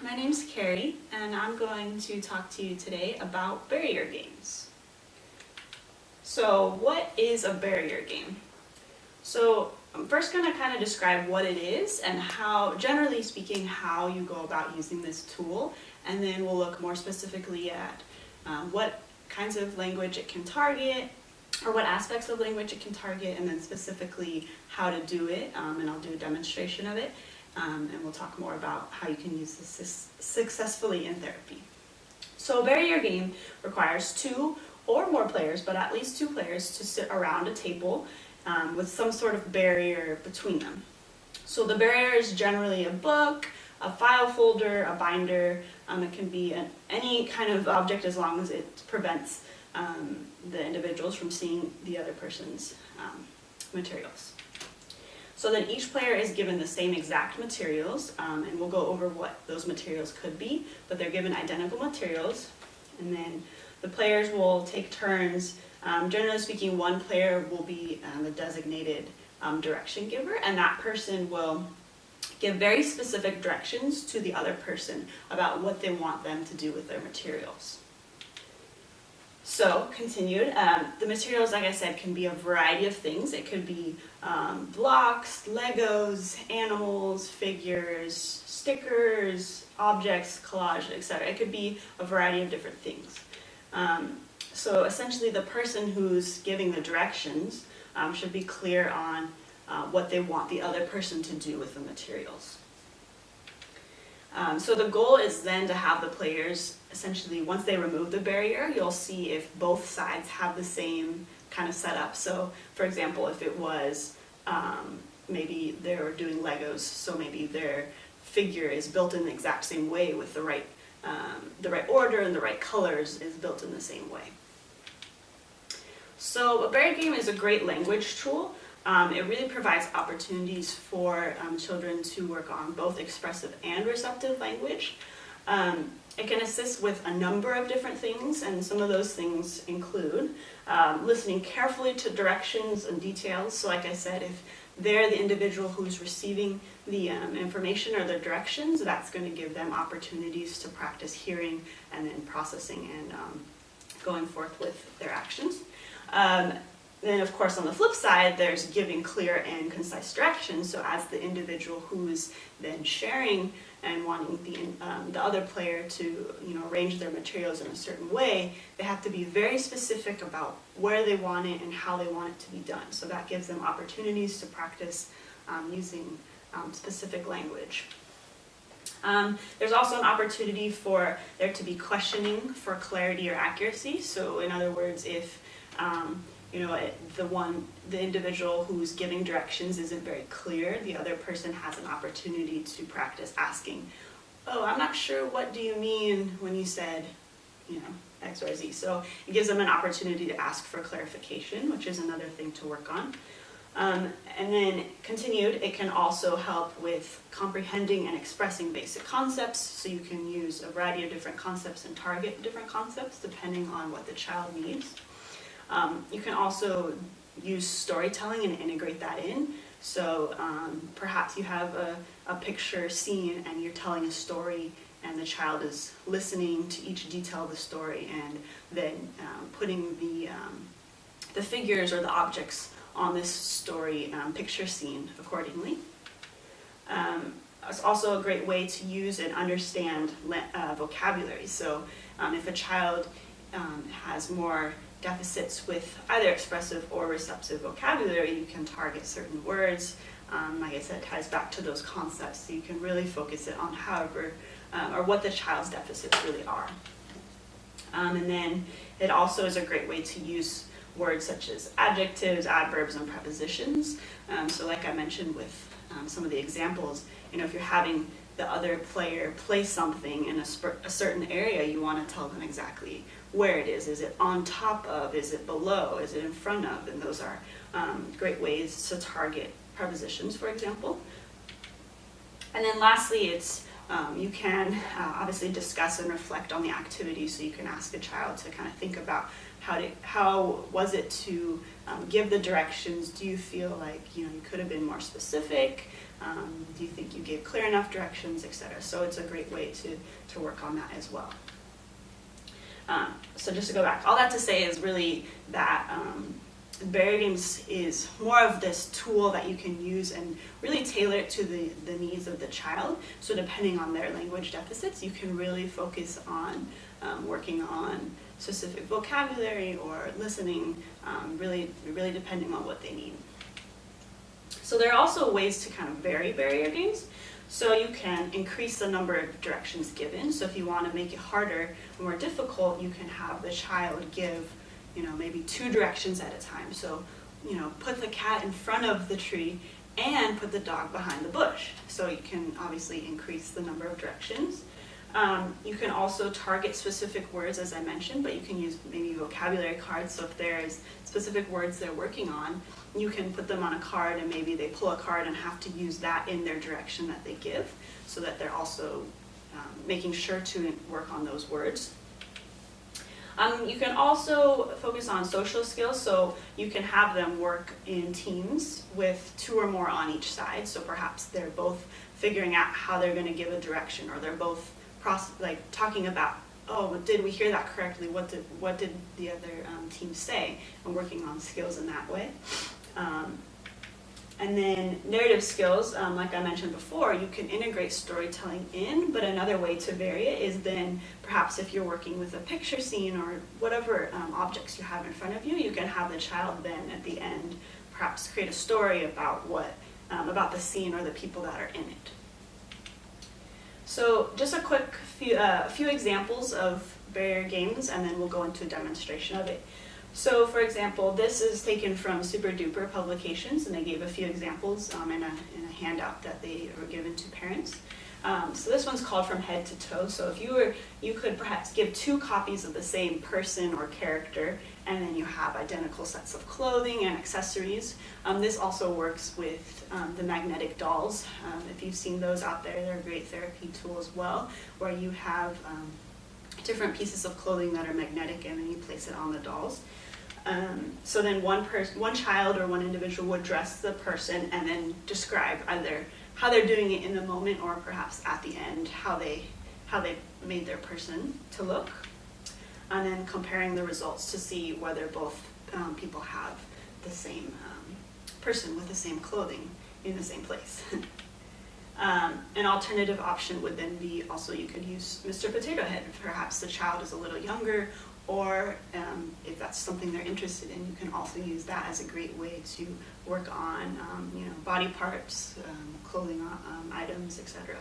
my name's Carrie, and I'm going to talk to you today about barrier games. So what is a barrier game? So I'm first going to kind of describe what it is and how, generally speaking, how you go about using this tool, and then we'll look more specifically at what kinds of language it can target, or what aspects of language it can target, and then specifically how to do it, and I'll do a demonstration of it. And we'll talk more about how you can use this successfully in therapy. So a barrier game requires 2 or more players, but at least 2 players to sit around a table with some sort of barrier between them. So the barrier is generally a book, a file folder, a binder. It can be any kind of object as long as it prevents the individuals from seeing the other person's materials. So then each player is given the same exact materials, and we'll go over what those materials could be, but they're given identical materials, and then the players will take turns. Generally speaking, one player will be the designated direction giver, and that person will give very specific directions to the other person about what they want them to do with their materials. So, continued, the materials, like I said, can be a variety of things. It could be blocks, Legos, animals, figures, stickers, objects, collage, etc. It could be a variety of different things. So essentially the person who's giving the directions should be clear on what they want the other person to do with the materials. So the goal is then to have the players, essentially, once they remove the barrier, you'll see if both sides have the same kind of setup. So, for example, if it was, maybe they're doing Legos, so maybe their figure is built in the exact same way with the right order and the right colors is built in the same way. So a barrier game is a great language tool. It really provides opportunities for children to work on both expressive and receptive language. It can assist with a number of different things, and some of those things include listening carefully to directions and details. So like I said, if they're the individual who's receiving the information or the directions, that's going to give them opportunities to practice hearing and then processing and going forth with their actions. Then, of course, on the flip side, there's giving clear and concise directions. So as the individual who's then sharing and wanting the other player to arrange their materials in a certain way, they have to be very specific about where they want it and how they want it to be done. So that gives them opportunities to practice using specific language. There's also an opportunity for there to be questioning for clarity or accuracy. So in other words, if the individual who's giving directions isn't very clear, the other person has an opportunity to practice asking, "Oh, I'm not sure, what do you mean when you said, X, Y, Z?" So it gives them an opportunity to ask for clarification, which is another thing to work on. And then continued, it can also help with comprehending and expressing basic concepts, so you can use a variety of different concepts and target different concepts depending on what the child needs. You can also use storytelling and integrate that in. So perhaps you have a picture scene and you're telling a story and the child is listening to each detail of the story and then putting the figures or the objects on this story picture scene accordingly. It's also a great way to use and understand vocabulary. So if a child has more deficits with either expressive or receptive vocabulary, you can target certain words. Like I said, it ties back to those concepts, so you can really focus it on or what the child's deficits really are. And then it also is a great way to use words such as adjectives, adverbs, and prepositions. So like I mentioned with some of the examples, if you're having the other player place something in a certain area, you want to tell them exactly where it is. Is it on top of? Is it below? Is it in front of? And those are great ways to target prepositions, for example. And then lastly, you can obviously discuss and reflect on the activity, so you can ask a child to kind of think about how was it to give the directions? Do you feel like you could have been more specific? Do you think you gave clear enough directions, etc.? So it's a great way to work on that as well. So just to go back, all that to say is really that barrier games is more of this tool that you can use and really tailor it to the needs of the child. So depending on their language deficits, you can really focus on working on specific vocabulary or listening, really depending on what they need. So there are also ways to kind of vary barrier games. So you can increase the number of directions given. So if you want to make it harder, more difficult, you can have the child give, maybe 2 directions at a time. So, put the cat in front of the tree and put the dog behind the bush. So you can obviously increase the number of directions. You can also target specific words, as I mentioned, but you can use maybe vocabulary cards. So if there's specific words they're working on, you can put them on a card and maybe they pull a card and have to use that in their direction that they give, so that they're also making sure to work on those words. You can also focus on social skills, so you can have them work in teams with 2 or more on each side. So perhaps they're both figuring out how they're going to give a direction, or they're both talking about, oh, did we hear that correctly? What did the other team say? And working on skills in that way. And then narrative skills, like I mentioned before, you can integrate storytelling in, but another way to vary it is then perhaps if you're working with a picture scene or whatever objects you have in front of you, you can have the child then at the end perhaps create a story about about the scene or the people that are in it. So just a quick few examples of barrier games, and then we'll go into a demonstration of it. So for example, this is taken from Super Duper Publications, and they gave a few examples in a handout that they were given to parents. So this one's called From Head to Toe. So if you could perhaps give 2 copies of the same person or character, and then you have identical sets of clothing and accessories. This also works with the magnetic dolls. If you've seen those out there, they're a great therapy tool as well, where you have different pieces of clothing that are magnetic, and then you place it on the dolls. So then one child or one individual would dress the person and then describe either how they're doing it in the moment, or perhaps at the end how they made their person to look, and then comparing the results to see whether both people have the same person with the same clothing in the same place. An alternative option would then be also you could use Mr. Potato Head. Perhaps the child is a little younger, or if that's something they're interested in, you can also use that as a great way to work on body parts, clothing items, etc.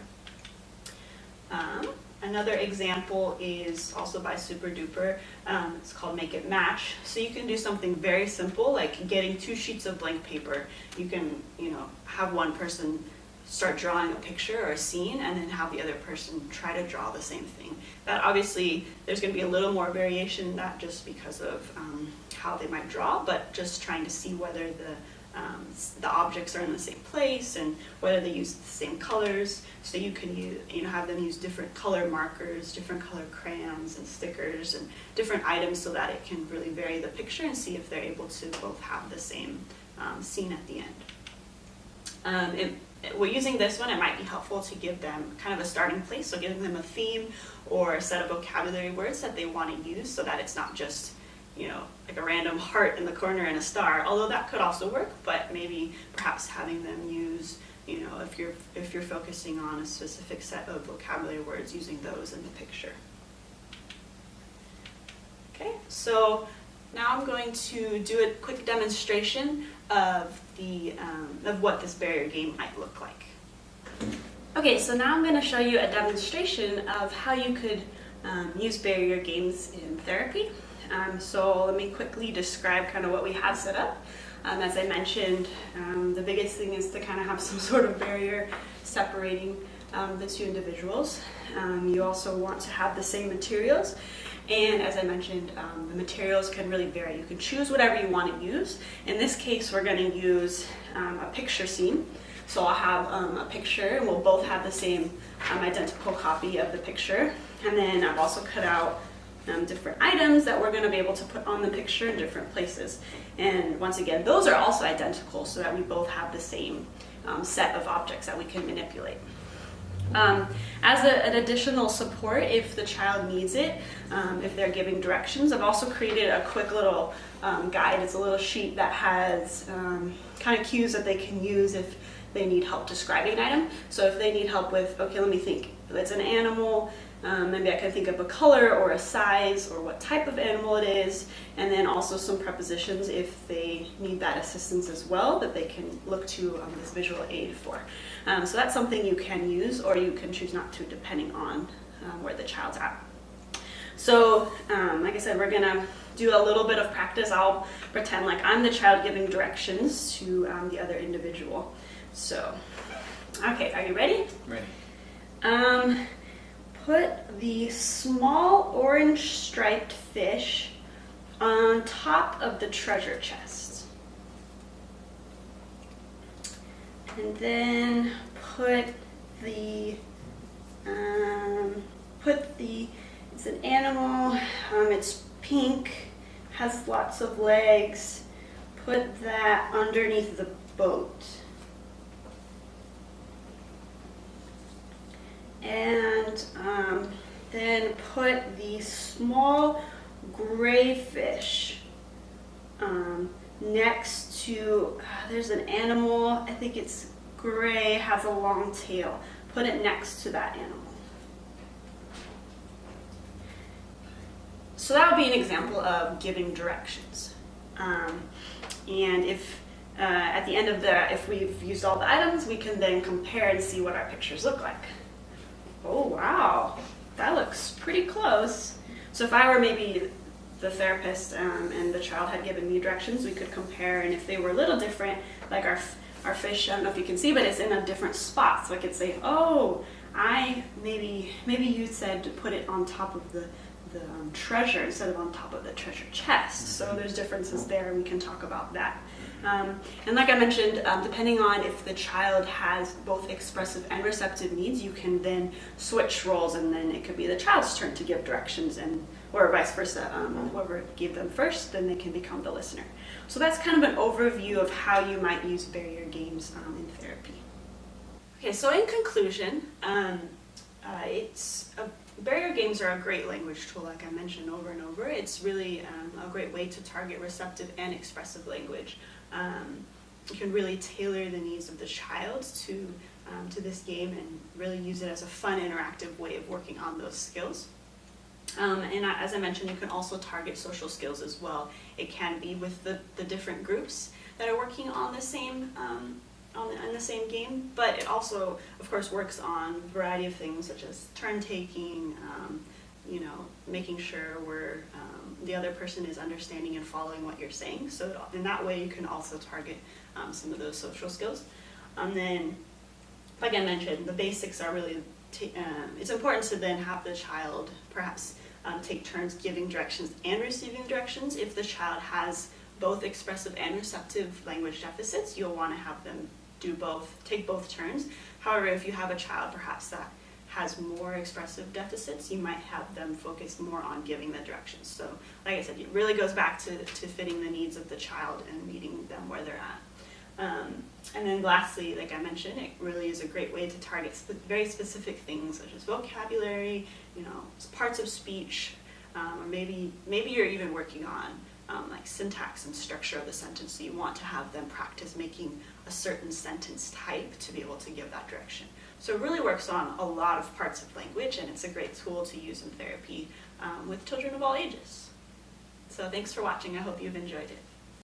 Another example is also by Super Duper. It's called Make It Match. So you can do something very simple, like getting 2 sheets of blank paper. You can have one person start drawing a picture or a scene, and then have the other person try to draw the same thing. That obviously, there's going to be a little more variation, not just because of how they might draw, but just trying to see whether the objects are in the same place and whether they use the same colors. So you can have them use different color markers, different color crayons and stickers and different items, so that it can really vary the picture and see if they're able to both have the same scene at the end. Using this one, it might be helpful to give them kind of a starting place, so giving them a theme or a set of vocabulary words that they want to use, so that it's not just like a random heart in the corner and a star, although that could also work, but maybe perhaps having them use, if you're focusing on a specific set of vocabulary words, using those in the picture. Okay, so now I'm going to do a quick demonstration of what this barrier game might look like. Okay, so now I'm going to show you a demonstration of how you could use barrier games in therapy. So let me quickly describe kind of what we have set up. As I mentioned, the biggest thing is to kind of have some sort of barrier separating the 2 individuals. You also want to have the same materials. And as I mentioned, the materials can really vary. You can choose whatever you want to use. In this case, we're going to use a picture scene. So I'll have a picture, and we'll both have the same identical copy of the picture. And then I've also cut out different items that we're going to be able to put on the picture in different places. And once again, those are also identical so that we both have the same set of objects that we can manipulate. As an additional support, if the child needs it, if they're giving directions, I've also created a quick little guide. It's a little sheet that has kind of cues that they can use if they need help describing an item. So if they need help with, okay, let me think, if it's an animal, maybe I can think of a color or a size or what type of animal it is, and then also some prepositions if they need that assistance as well that they can look to this visual aid for. So that's something you can use, or you can choose not to, depending on where the child's at. So like I said, we're gonna do a little bit of practice. I'll pretend like I'm the child giving directions to the other individual. So, okay, are you ready? Ready. Put the small orange striped fish on top of the treasure chest. And then it's an animal, it's pink, has lots of legs. Put that underneath the boat. And then put the small gray fish next to, there's an animal, I think it's gray, has a long tail. Put it next to that animal. So that would be an example of giving directions. And if at the end of if we've used all the items, we can then compare and see what our pictures look like. Oh, wow, that looks pretty close. So if I were maybe the therapist and the child had given me directions, we could compare, and if they were a little different, like our fish, I don't know if you can see, but it's in a different spot. So I could say, oh, maybe you said to put it on top of the treasure instead of on top of the treasure chest. So there's differences there, and we can talk about that. And like I mentioned, depending on if the child has both expressive and receptive needs, you can then switch roles, and then it could be the child's turn to give directions, or vice versa. Whoever gave them first, then they can become the listener. So that's kind of an overview of how you might use barrier games in therapy. Okay, so in conclusion, barrier games are a great language tool, like I mentioned over and over. It's really a great way to target receptive and expressive language. You can really tailor the needs of the child to this game and really use it as a fun, interactive way of working on those skills. And as I mentioned, you can also target social skills as well. It can be with the different groups that are working on the same on the same game, but it also, of course, works on a variety of things such as turn taking, making sure the other person is understanding and following what you're saying. So in that way, you can also target some of those social skills. And then, like I mentioned, the basics are really, it's important to then have the child perhaps take turns giving directions and receiving directions. If the child has both expressive and receptive language deficits, you'll want to have them take both turns. However, if you have a child perhaps that has more expressive deficits, you might have them focus more on giving the directions. So like I said, it really goes back to fitting the needs of the child and meeting them where they're at. And then lastly, like I mentioned, it really is a great way to target very specific things such as vocabulary, parts of speech, or maybe you're even working on like syntax and structure of the sentence. So you want to have them practice making a certain sentence type to be able to give that direction. So it really works on a lot of parts of language, and it's a great tool to use in therapy with children of all ages. So thanks for watching. I hope you've enjoyed it.